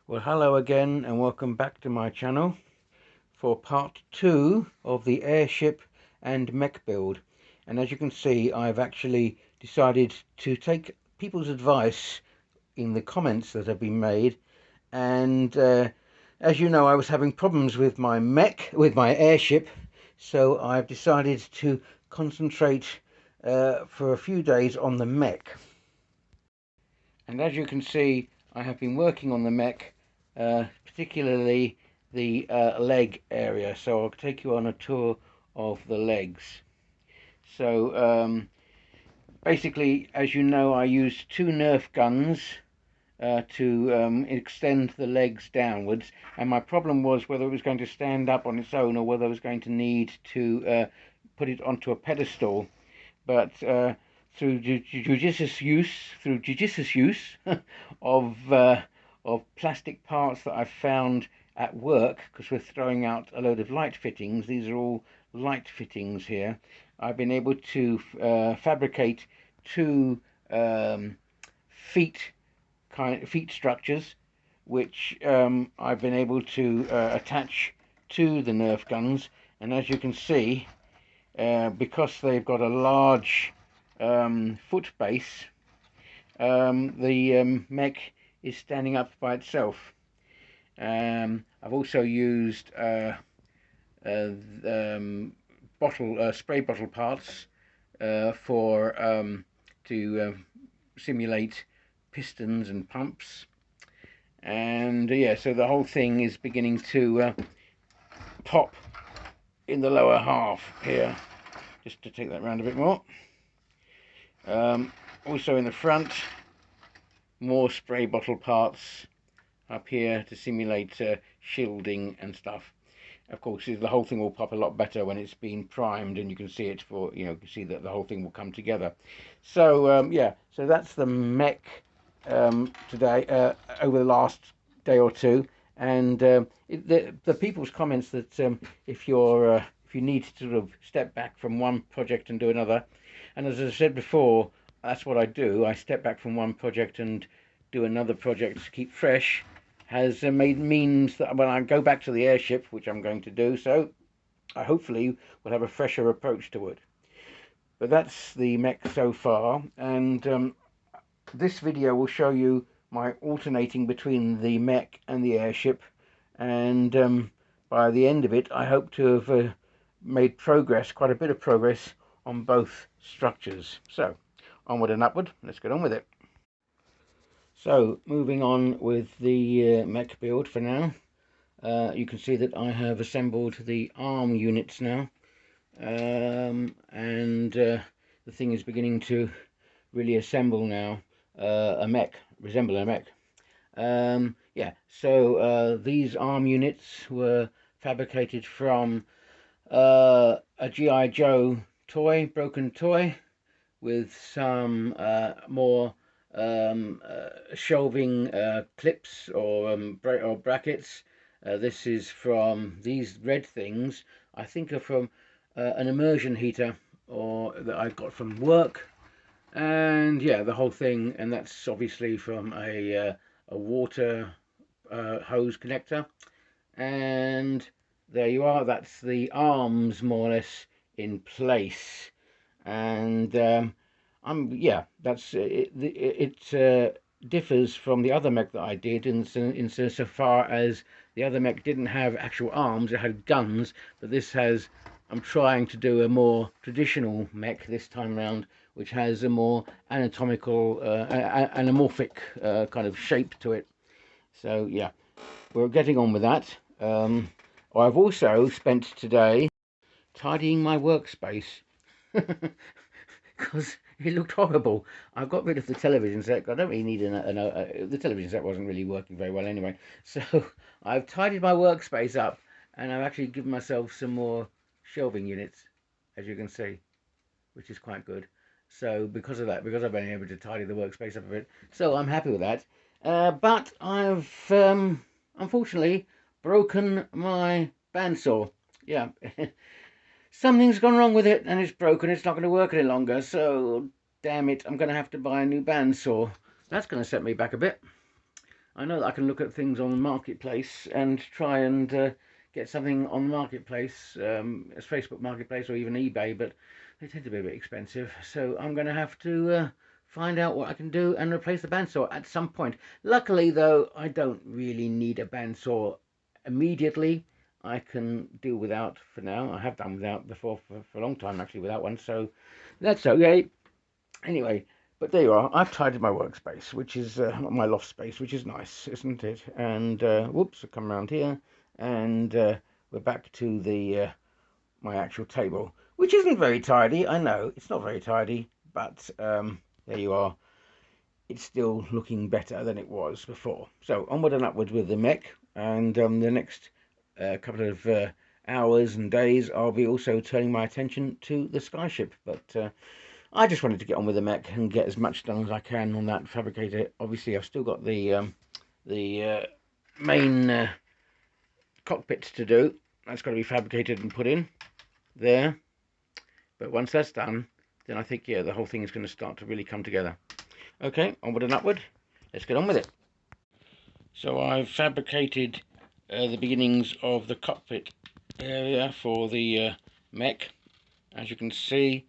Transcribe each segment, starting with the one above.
Well, hello again and welcome back to my channel for part 2 of the airship and mech build. And as you can see, I've actually decided to take people's advice in the comments that have been made. And as you know, I was having problems with my airship, so I've decided to concentrate for a few days on the mech. And as you can see, I have been working on the mech, particularly the leg area. So I'll take you on a tour of the legs. So basically, as you know, I used 2 Nerf guns to extend the legs downwards, and my problem was whether it was going to stand up on its own or whether I was going to need to put it onto a pedestal. But through judicious use of plastic parts that I've found at work, because we're throwing out a load of light fittings. These are all light fittings here. I've been able to fabricate 2 feet structures, which I've been able to attach to the Nerf guns. And as you can see, because they've got a large foot base, the mech is standing up by itself. I've also used spray bottle parts to simulate pistons and pumps. And yeah, so the whole thing is beginning to pop in the lower half here, just to take that round a bit more. Also in the front, more spray bottle parts up here to simulate shielding and stuff. Of course, the whole thing will pop a lot better when it's been primed, and you can see it you can see that the whole thing will come together. So yeah, so that's the mech today, over the last day or two. And the people's comments that if you need to sort of step back from one project and do another, and as I said before, that's what I do. I step back from one project and do another project to keep fresh, has means that when I go back to the airship, which I'm going to do, so I hopefully will have a fresher approach to it. But that's the mech so far, and this video will show you my alternating between the mech and the airship, and by the end of it I hope to have made progress, quite a bit of progress, on both structures. So onward and upward, let's get on with it. So moving on with the mech build for now, you can see that I have assembled the arm units now, and the thing is beginning to really assemble now, resemble a mech. Yeah, so these arm units were fabricated from a G.I. Joe toy, broken toy, with some more shelving clips or brackets. This is from these red things, I think are from an immersion heater or that I got from work. And yeah, the whole thing, and that's obviously from a water hose connector. And there you are, that's the arms more or less in place. And yeah, that's it. It differs from the other mech that I did in so far as the other mech didn't have actual arms; it had guns. But this has. I'm trying to do a more traditional mech this time round, which has a more anatomical, anamorphic kind of shape to it. So yeah, we're getting on with that. I've also spent today tidying my workspace because it looked horrible. I've got rid of the television set. I don't really need the television set wasn't really working very well anyway. So I've tidied my workspace up, and I've actually given myself some more shelving units, as you can see, which is quite good. So because of that, because I've been able to tidy the workspace up a bit, so I'm happy with that. But I've unfortunately broken my bandsaw. Yeah. Something's gone wrong with it and it's broken. It's not going to work any longer. So, damn it, I'm going to have to buy a new bandsaw. That's going to set me back a bit. I know that I can look at things on the marketplace and try and get something on the marketplace, as Facebook Marketplace or even eBay, but they tend to be a bit expensive. So I'm going to have to find out what I can do and replace the bandsaw at some point. Luckily, though, I don't really need a bandsaw immediately. I can do without for now. I have done without before for a long time, actually, without one. So that's okay. Anyway, but there you are. I've tidied my workspace, which is my loft space, which is nice, isn't it? And whoops, I come around here, and we're back to the my actual table, which isn't very tidy. I know it's not very tidy, but there you are. It's still looking better than it was before. So onward and upward with the mech, and the next couple of hours and days, I'll be also turning my attention to the Skyship, but. I just wanted to get on with the mech and get as much done as I can on that fabricator. Obviously, I've still got the main cockpit to do. That's got to be fabricated and put in there. But once that's done, then I think, yeah, the whole thing is going to start to really come together. Okay, onward and upward. Let's get on with it. So I've fabricated the beginnings of the cockpit area for the mech. As you can see,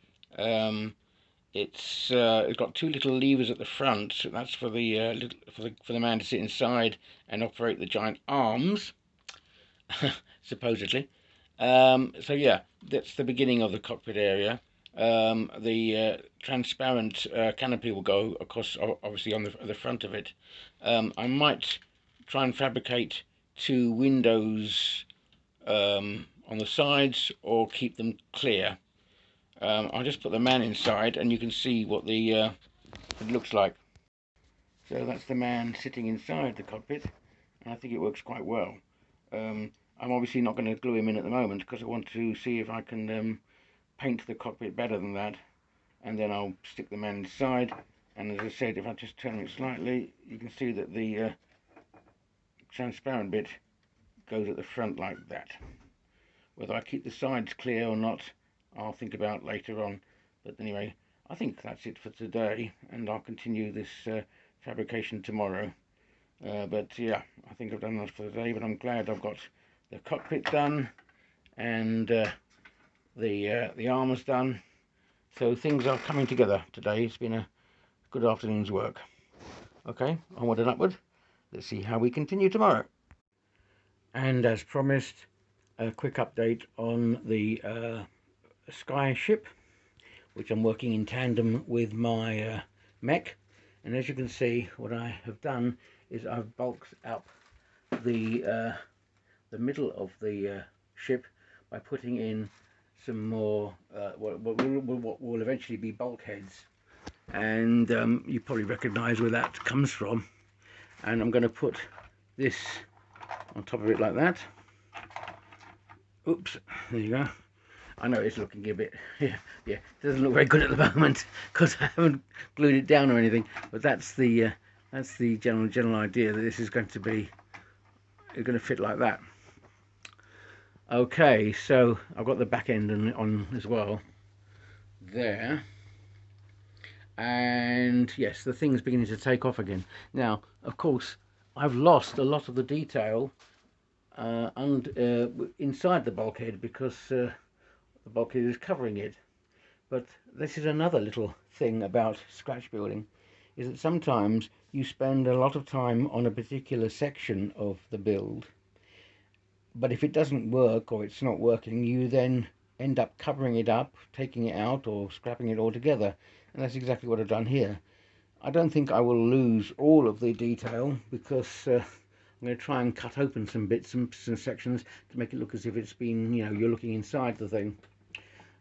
it's got two little levers at the front. That's for the for the man to sit inside and operate the giant arms, supposedly. So yeah, that's the beginning of the cockpit area. The transparent canopy will go across, obviously, on the front of it. I might try and fabricate two windows on the sides, or keep them clear. I'll just put the man inside and you can see what the it looks like. So that's the man sitting inside the cockpit, and I think it works quite well. I'm obviously not going to glue him in at the moment because I want to see if I can paint the cockpit better than that, and then I'll stick the man inside. And as I said, if I just turn it slightly, you can see that the transparent bit goes at the front like that. Whether I keep the sides clear or not, I'll think about later on. But anyway, I think that's it for today, and I'll continue this fabrication tomorrow. But yeah, I think I've done enough for today, but I'm glad I've got the cockpit done and the armor's done. So things are coming together today. It's been a good afternoon's work. Okay, onward and upward. Let's see how we continue tomorrow. And as promised, a quick update on the Skyship, which I'm working in tandem with my mech. And as you can see, what I have done is I've bulked up the middle of the ship by putting in some more what will eventually be bulkheads, and you probably recognize where that comes from. And I'm going to put this on top of it like that. Oops, there you go. I know it's looking a bit, yeah, it doesn't look very good at the moment because I haven't glued it down or anything. But that's the general idea, that this is going to be, it's going to fit like that. Okay, so I've got the back end on as well there, and yes, the thing's beginning to take off again. Now, of course, I've lost a lot of the detail inside the bulkhead because the bulkhead is covering it. But this is another little thing about scratch building, is that sometimes you spend a lot of time on a particular section of the build, but if it doesn't work or it's not working, you then end up covering it up, taking it out or scrapping it altogether. And that's exactly what I've done here. I don't think I will lose all of the detail because I'm going to try and cut open some bits and some sections to make it look as if it's been, you know, you're looking inside the thing.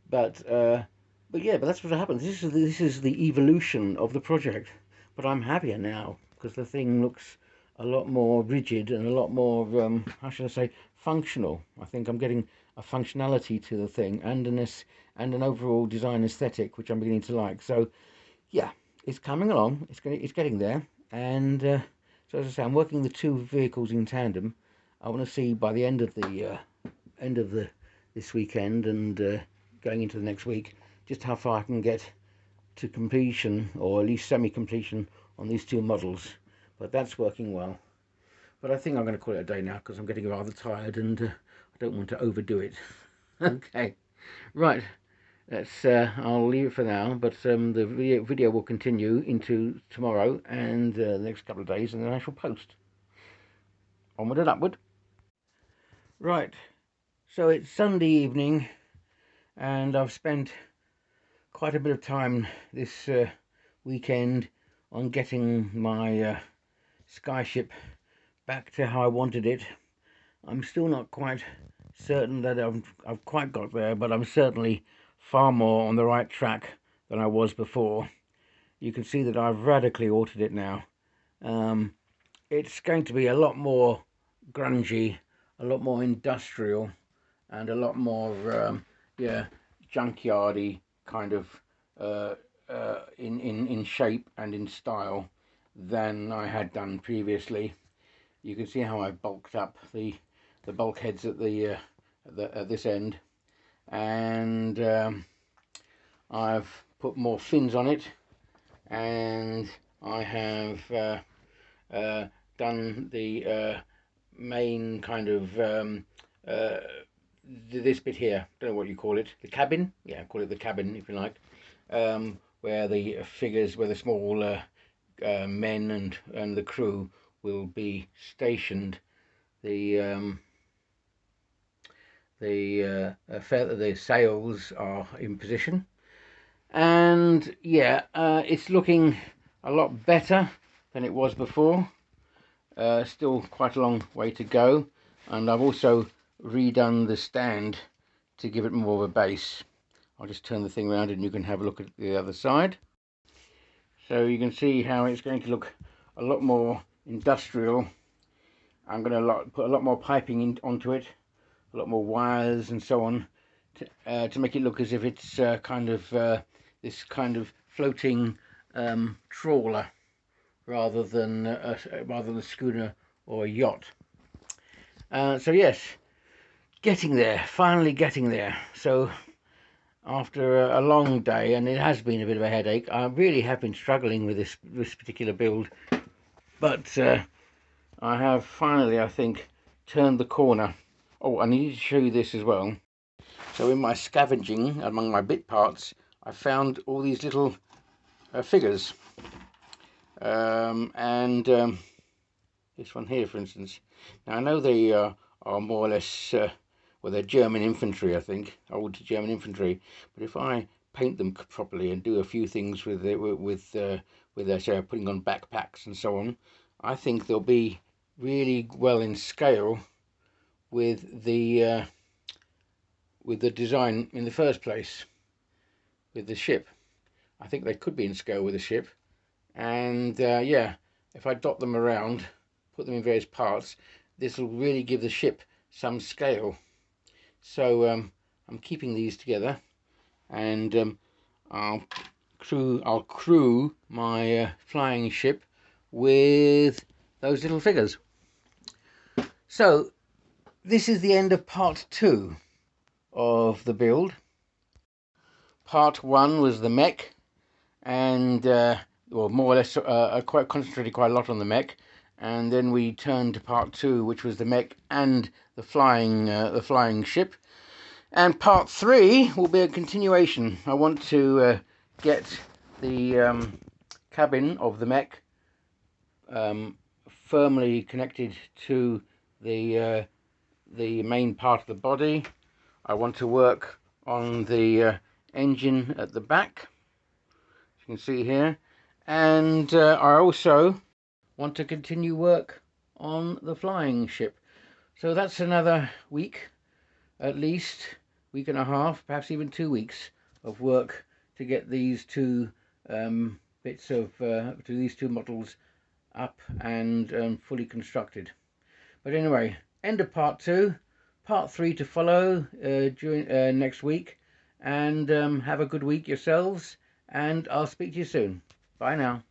But yeah, but that's what happens. This is the evolution of the project. But I'm happier now because the thing looks a lot more rigid and a lot more, how should I say, functional. I think I'm getting a functionality to the thing and an overall design aesthetic, which I'm beginning to like. So yeah, it's coming along. It's getting there. And so as I say, I'm working the two vehicles in tandem. I want to see by the end of this weekend and going into the next week, just how far I can get to completion, or at least semi-completion, on these two models. But that's working well. But I think I'm going to call it a day now because I'm getting rather tired and I don't want to overdo it. Okay, right. I'll leave it for now, but the video will continue into tomorrow and the next couple of days, and then I shall post. Onward and upward. Right, so it's Sunday evening, and I've spent quite a bit of time this weekend on getting my Skyship back to how I wanted it. I'm still not quite certain that I've quite got there, but I'm certainly far more on the right track than I was before. You can see that I've radically altered it now. It's going to be a lot more grungy, a lot more industrial, and a lot more yeah, junkyardy kind of in shape and in style than I had done previously. You can see how I've bulked up the bulkheads at at this end, and I've put more fins on it, and I have done the main kind of this bit here, don't know what you call it, the cabin, yeah, call it the cabin if you like, where the figures, where the small men and the crew will be stationed. The sails are in position, and yeah, it's looking a lot better than it was before. Still quite a long way to go, and I've also redone the stand to give it more of a base. I'll just turn the thing around and you can have a look at the other side. So you can see how it's going to look a lot more industrial. I'm going to put a lot more piping onto it, a lot more wires and so on, to make it look as if it's kind of this kind of floating trawler rather than a schooner or a yacht. So yes, getting there, finally getting there. So after a long day, and it has been a bit of a headache, I really have been struggling with this particular build, but I have finally, I think, turned the corner. Oh, I need to show you this as well. So in my scavenging among my bit parts, I found all these little figures, and this one here, for instance. Now I know they are more or less, well, they're German infantry, I think, old German infantry. But if I paint them properly and do a few things with their, say, putting on backpacks and so on, I think they'll be really well in scale with the design in the first place, with the ship. I think they could be in scale with the ship, and yeah, if I dot them around, put them in various parts, this will really give the ship some scale. So I'm keeping these together, and I'll crew my flying ship with those little figures. So this is the end of part 2 of the build. Part 1 was the mech, and well, more or less quite concentrated quite a lot on the mech, and then we turned to part 2, which was the mech and the flying ship. And part 3 will be a continuation. I want to get the cabin of the mech firmly connected to the main part of the body. I want to work on the engine at the back, as you can see here, and I also want to continue work on the flying ship. So that's another week, at least, week and a half, perhaps even 2 weeks of work to get these two these two models up and fully constructed. But anyway, end of part 2, part 3 to follow during next week, and have a good week yourselves, and I'll speak to you soon. Bye now.